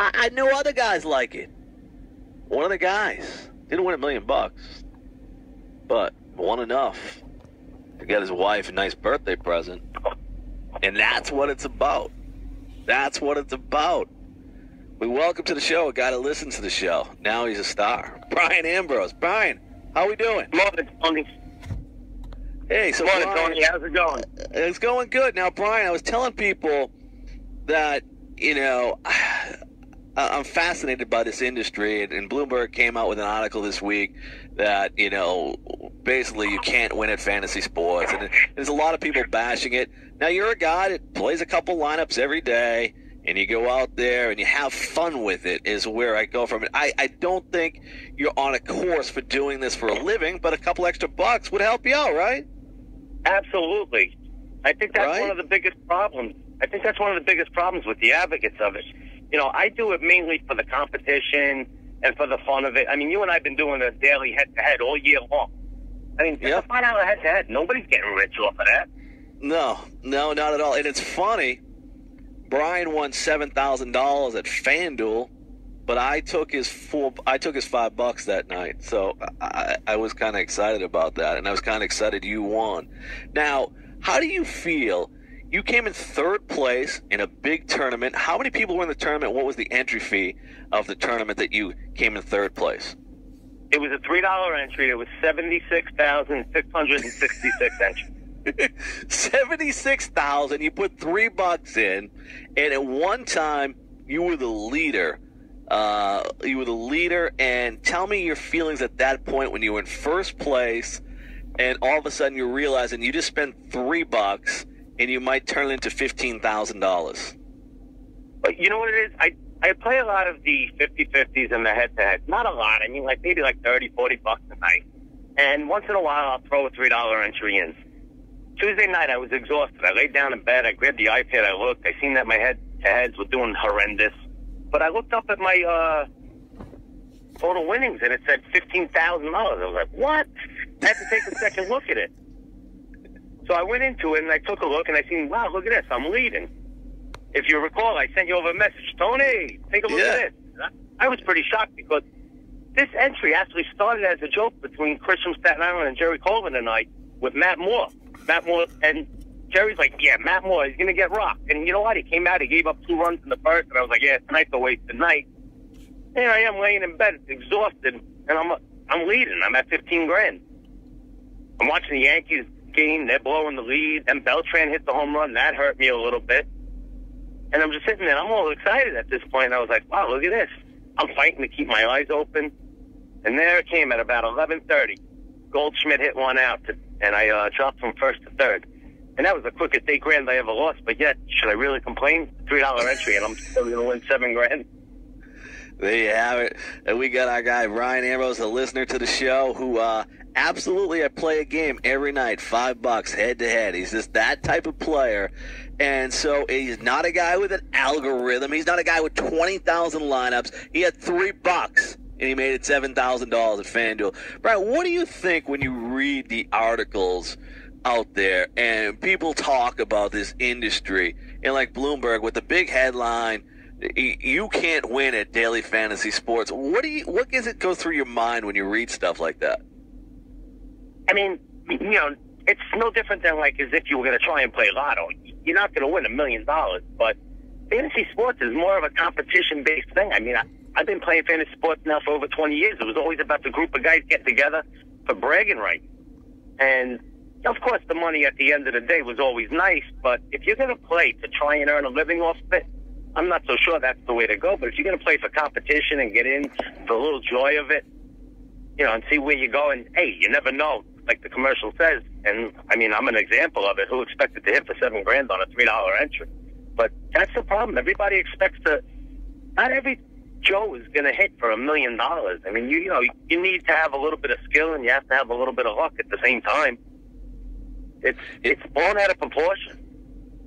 I know other guys like it. One of the guys didn't win $1 million, but won enough to get his wife a nice birthday present. And that's what it's about. That's what it's about. We welcome to the show a guy that listens to the show. Now he's a star. Brian Ambrose. Brian, how we doing? Morning, Tony. Hey, so Morning, Brian, Tony. How's it going? It's going good. Now, Brian, I was telling people that, I'm fascinated by this industry, and Bloomberg came out with an article this week that, basically you can't win at fantasy sports, and there's a lot of people bashing it. Now, you're a guy that plays a couple lineups every day, and you go out there and you have fun with it is where I go from it. I don't think you're on a course for doing this for a living, but a couple extra bucks would help you out, right? Absolutely. I think that's Right? one of the biggest problems. I think that's one of the biggest problems with the advocates of it. I do it mainly for the competition and for the fun of it. I mean, you and I have been doing a daily head-to-head all year long. I mean, Yep. it's a $5 head-to-head. Nobody's getting rich off of that. No, not at all. And it's funny, Brian won $7,000 at FanDuel, but I took his $5 that night. So I was kind of excited about that, and I was kind of excited you won. Now, how do you feel? You came in third place in a big tournament. How many people were in the tournament? What was the entry fee of the tournament that you came in third place? It was a $3 entry. It was 76,666 entries. 76,000. You put $3 in, and at one time you were the leader. And tell me your feelings at that point when you were in first place, and all of a sudden you're realizing you just spent $3 and you might turn it into $15,000. But you know what it is? I play a lot of the 50-50s and the head-to-head. Not a lot. I mean, maybe $30, $40 a night. And once in a while, I'll throw a $3 entry in. Tuesday night, I was exhausted. I laid down in bed. I grabbed the iPad. I looked. I seen that my head-to-heads were doing horrendous. But I looked up at my total winnings, and it said $15,000. I was like, what? I had to take a second look at it. So I went into it, and I took a look, and I seen, wow, look at this. I'm leading. If you recall, I sent you over a message. Tony, take a look at this. I was pretty shocked because this entry actually started as a joke between Chris from Staten Island and Jerry Colvin and I with Matt Moore. Matt Moore, and Jerry's like, yeah, Matt Moore, he's going to get rocked. And you know what? He came out, he gave up 2 runs in the first, and I was like, yeah, tonight's a waste of night. Here I am laying in bed, exhausted, and I'm leading. I'm at $15,000. I'm watching the Yankees game. They're blowing the lead. And Beltran hit the home run. That hurt me a little bit. And I'm just sitting there. I'm all excited at this point. I was like, wow, look at this. I'm fighting to keep my eyes open. And there it came at about 11:30. Goldschmidt hit one out, and I dropped from first to third. And that was the quickest $8,000 I ever lost. But yet, should I really complain? $3 entry, and I'm still going to win $7,000. There you have it. And we got our guy, Brian Ambrose, a listener to the show, who absolutely I play a game every night, $5 head-to-head. He's just that type of player. And so he's not a guy with an algorithm. He's not a guy with 20,000 lineups. He had $3, and he made it $7,000 at FanDuel. Brian, what do you think when you read the articles out there and people talk about this industry, and like Bloomberg with the big headline, you can't win at daily fantasy sports? What does it go through your mind when you read stuff like that? I mean, it's no different than as if you were going to try and play lotto. You're not going to win $1 million, but fantasy sports is more of a competition-based thing. I mean, I've been playing fantasy sports now for over 20 years. It was always about the group of guys getting together for bragging rights. And, of course, the money at the end of the day was always nice, but if you're going to play to try and earn a living off of it, I'm not so sure that's the way to go. But if you're going to play for competition and get in for a little joy of it, and see where you go, and, hey, you never know, like the commercial says. And, I mean, I'm an example of it. Who expected to hit for $7,000 on a $3 entry? But that's the problem. Everybody expects to – not every Joe is going to hit for $1 million. I mean, you need to have a little bit of skill, and you have to have a little bit of luck at the same time. It's blown out of proportion.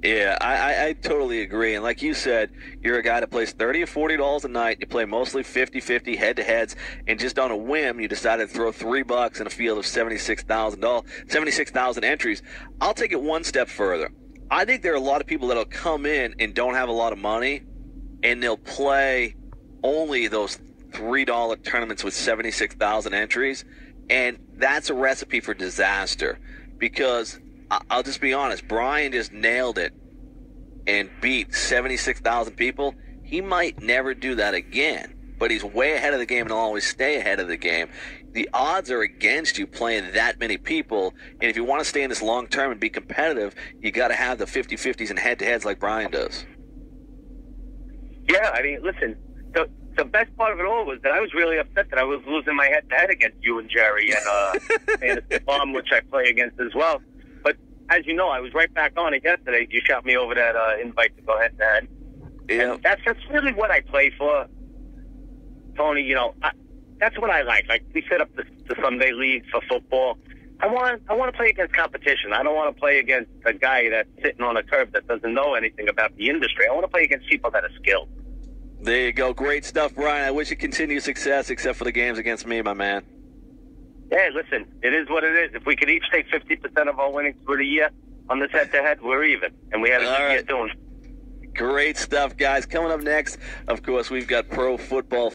Yeah, I totally agree. And like you said, you're a guy that plays $30 or $40 a night. You play mostly 50-50 head-to-heads, and just on a whim, you decided to throw $3 in a field of 76,000 entries. I'll take it one step further. I think there are a lot of people that'll come in and don't have a lot of money, and they'll play only those $3 tournaments with 76,000 entries, and that's a recipe for disaster. Because I'll just be honest, Brian just nailed it and beat 76,000 people. He might never do that again, but he's way ahead of the game and he'll always stay ahead of the game. The odds are against you playing that many people, and if you want to stay in this long term and be competitive, you got to have the 50-50s and head-to-heads like Brian does. Yeah, I mean, listen, the best part of it all was that I was really upset that I was losing my head-to-head against you and Jerry and Fantasy Bomb, which I play against as well. But as you know, I was right back on it yesterday. You shot me over that invite to go head-to-head. Yeah. And that's really what I play for, Tony. You know, that's what I like. Like, we set up the Sunday league for football. I want to play against competition. I don't want to play against a guy that's sitting on a curb that doesn't know anything about the industry. I want to play against people that are skilled. There you go. Great stuff, Brian. I wish you continued success, except for the games against me, my man. Yeah, listen, it is what it is. If we could each take 50% of our winnings for the year on this head-to-head, we're even. And we had a good year doing it. Great stuff, guys. Coming up next, of course, we've got Pro Football